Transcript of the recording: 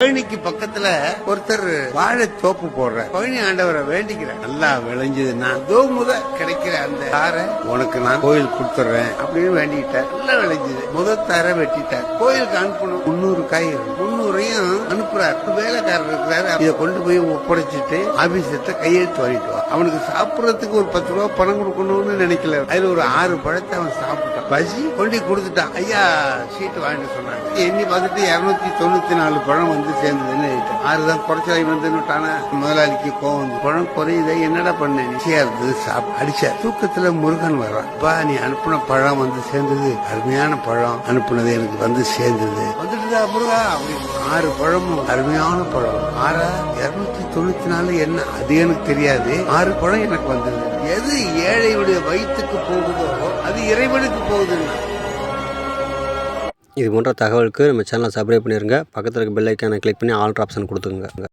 பழனிக்கு பக்கத்துல ஒருத்தர் வாழை தோப்பு போடுற பழனி ஆண்டவரை வேண்டிக்கிற நல்லா விளைஞ்சதுன்னா கிடைக்கிற அந்த தாரை உனக்கு நான் கோயில் கொடுத்துறேன் அப்படின்னு வேண்டிக்கிட்டார். நல்லா விளைஞ்சது. முதல் தாரை வெட்டிட்டார். கோயிலுக்கு அனுப்பணும் 300 காய் 300ஐயும் அனுப்புறாரு. வேலைக்காரர் இருக்கிறாரு. இதை கொண்டு போய் ஒப்படைச்சிட்டு ஆபீஸ்கிட்ட கையெழுத்து வாங்கிட்டு வா. அவனுக்கு சாப்பிடறதுக்கு ஒரு 10 ரூபா பணம் கொடுக்கணும்னு நினைக்கல. அதுல ஒரு 6 பழத்தை அவன் சாப்பிட்டான். பசி கொண்டு கொடுத்துட்டான். ஐயா சீட்டு வாங்கிட்டு சொன்னாங்க. எண்ணி பார்த்துட்டு 294 பழம் வந்து சேர்ந்ததுன்னு 6 தான் குறைச்சாய் வந்துட்டான. முதலாளிக்கு கோவம் வந்து பழம் குறையுத என்னடா பண்ண நிச்சயா இருந்தது அடிச்சார். தூக்கத்துல முருகன் வர்றான். பா நீ அனுப்புன பழம் வந்து சேர்ந்தது, அருமையான பழம் அனுப்புனது எனக்கு வந்து சேர்ந்தது. வந்துட்டுதா முருகா அப்படின்னு 6 பழமும் அருமையான பழம். 294 என்ன அது எனக்கு தெரியாது. 6 பழம் எனக்கு வந்தது. எது ஏழையுடைய வயிற்றுக்கு போகுதோ அது இறைவனுக்கு போகுதுன்னா. இது போன்ற தகவலுக்கு நம்ம சேனலை சப்ஸ்கிரைப் பண்ணிடுங்க. பக்கத்தில் இருக்க பெல் ஐக்கானை கிளிக் பண்ணி ஆல் ஆப்ஷன் கொடுத்துங்க.